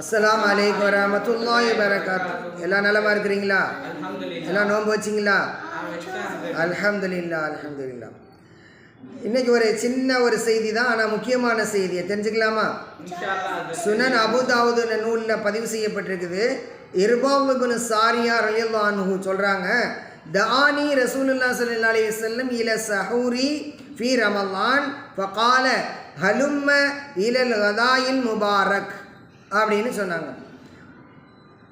அஸ்ஸலாமு அலைக்கும் வரஹ்மத்துல்லாஹி வபரகாத்துஹு. எல்லாம் நலமா இருக்கிறீங்களா? எல்லாம் நோன்பு வச்சிங்களா? அல்ஹம்துலில்லாஹ் அல்ஹம்துலில்லாஹ். இன்னைக்கு ஒரு சின்ன ஒரு செய்தி தான், ஆனால் முக்கியமான செய்தியை தெரிஞ்சுக்கலாமா? சுனன் அபூ தாவூத் நூலில் பதிவு செய்யப்பட்டிருக்குது. இர்பாப் இப்னு சாரியா ரலியல்லாஹு அன்ஹு சொல்கிறாங்க, தஆனி ரசூலுல்லாஹி ஸல்லல்லாஹு அலைஹி வஸல்லம் இல சஹூரி ஃபீ ரமலான் ஃபகால ஹலும்ம இலல் கதாயில் முபாரக் அப்படின்னு சொன்னாங்க.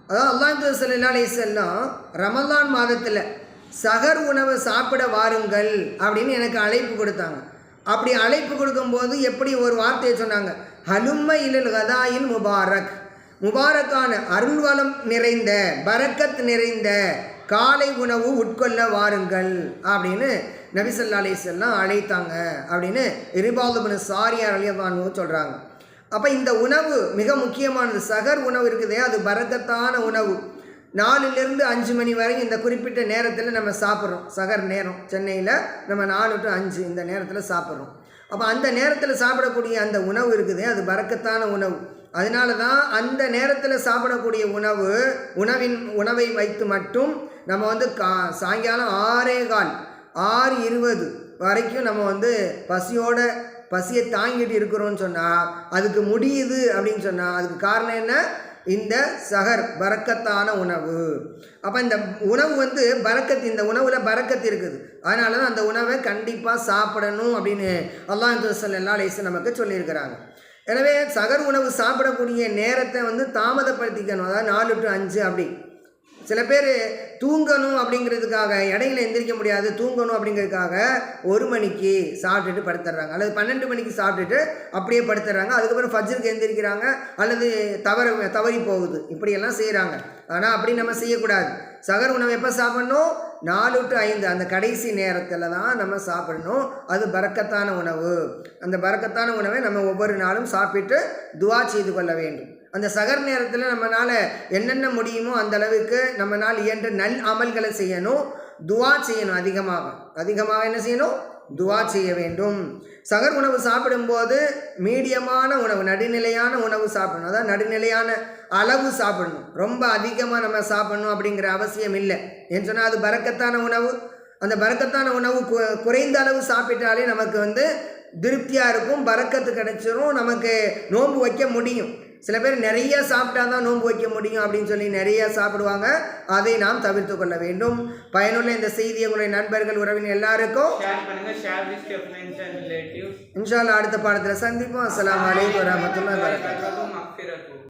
அதாவது அல்லாஹ் ஸல்லல்லாஹு அலைஹி வஸல்லம் ரமலான் மாதத்தில் சஹர் உணவு சாப்பிட வாருங்கள் அப்படின்னு எனக்கு அழைப்பு கொடுத்தாங்க. அப்படி அழைப்பு கொடுக்கும்போது எப்படி ஒரு வார்த்தையை சொன்னாங்க, ஹலும்ம இலல் கதாயில் முபாரக், முபாரக்கான அருள்வளம் நிறைந்த பரக்கத் நிறைந்த காலை உணவு உட்கொள்ள வாருங்கள் அப்படின்னு நபி ஸல்லல்லாஹு அலைஹி வஸல்லம் அழைத்தாங்க அப்படின்னு இர்பாப் இப்னு சாரியா ரலியல்லாஹு அன்ஹு சொல்கிறாங்க. அப்போ இந்த உணவு மிக முக்கியமானது. சஹர் உணவு இருக்குதே, அது பரக்கத்தான உணவு. 4லிருந்து 5 மணி வரைக்கும் இந்த குறிப்பிட்ட நேரத்தில் நம்ம சாப்பிட்றோம். சஹர் நேரம் சென்னையில் நம்ம 4 to 5 இந்த நேரத்தில் சாப்பிட்றோம். அப்போ அந்த நேரத்தில் சாப்பிடக்கூடிய அந்த உணவு இருக்குதே, அது பரக்கத்தான உணவு. அதனால தான் அந்த நேரத்தில் சாப்பிடக்கூடிய உணவை வைத்து மட்டும் நம்ம சாயங்காலம் 6:20 வரைக்கும் நம்ம பசியை தாங்கிட்டு இருக்கிறோன்னு சொன்னால் அதுக்கு முடியுது அப்படின்னு சொன்னால் அதுக்கு காரணம் என்ன? இந்த சஹர் பரக்கத்தான உணவு. அப்போ இந்த உணவு பரக்கத்து, இந்த உணவில் பரக்கத்து இருக்குது. அதனால தான் அந்த உணவை கண்டிப்பாக சாப்பிடணும் அப்படின்னு அல்லாஹ் ஸல்லல்லாஹு அலைஹி வஸல்லம் நமக்கு சொல்லியிருக்கிறாங்க. எனவே சஹர் உணவு சாப்பிடக்கூடிய நேரத்தை தாமதப்படுத்திக்கணும். அதாவது 4 to 5 அப்படி. சில பேர் தூங்கணும் அப்படிங்கிறதுக்காக, இடையில எந்திரிக்க முடியாது, தூங்கணும் அப்படிங்கிறதுக்காக 1 மணிக்கு சாப்பிட்டுட்டு படுத்துடுறாங்க, அல்லது 12 மணிக்கு சாப்பிட்டுட்டு அப்படியே படுத்துடுறாங்க. அதுக்கப்புறம் ஃபஜ்ருக்கு எந்திரிக்கிறாங்க, அல்லது தவறி போகுது, இப்படியெல்லாம் செய்கிறாங்க. ஆனால் அப்படி நம்ம செய்யக்கூடாது. சஹர் உணவு எப்போ சாப்பிடணும்? 4 to 5 அந்த கடைசி நேரத்தில் தான் நம்ம சாப்பிடணும். அது பரக்கத்தான உணவு. அந்த பரக்கத்தான உணவை நம்ம ஒவ்வொரு நாளும் சாப்பிட்டு துஆ செய்து கொள்ள வேண்டும். அந்த சஹர் நேரத்தில் நம்மளால் என்னென்ன முடியுமோ அந்த அளவுக்கு நம்மளால் இயன்ற நல் அமல்களை செய்யணும், துஆ செய்யணும். அதிகமாக என்ன செய்யணும்? துஆ செய்ய வேண்டும். சஹர் உணவு சாப்பிடும்போது மீடியமான உணவு, நடுநிலையான உணவு சாப்பிடணும். அதாவது நடுநிலையான அளவு சாப்பிடணும். ரொம்ப அதிகமாக நம்ம சாப்பிடணும் அப்படிங்கிற அவசியம் இல்லை. ஏன்னு சொன்னால் அது பரக்கத்தான உணவு. அந்த பரக்கத்தான உணவு குறைந்த அளவு சாப்பிட்டாலே நமக்கு திருப்தியாக இருக்கும், பரக்கத்து கிடைச்சிரும், நமக்கு நோன்பு வைக்க முடியும். சில பேர் நிறைய சாப்பிட்டா தான் நோன்பு வைக்க முடியும் அப்படின்னு சொல்லி நிறைய சாப்பிடுவாங்க. அதை நாம் தவிர்த்து கொள்ள வேண்டும். பயனுள்ள இந்த செய்தியை உங்களுடைய நண்பர்கள், உறவினர் எல்லாருக்கும் இன்ஷா அல்லாஹ் அடுத்த பாடத்தில் சந்திப்போம். அஸ்ஸலாமு அலைக்கும் வரஹ்மத்துல்லாஹி வபரகாத்துஹு.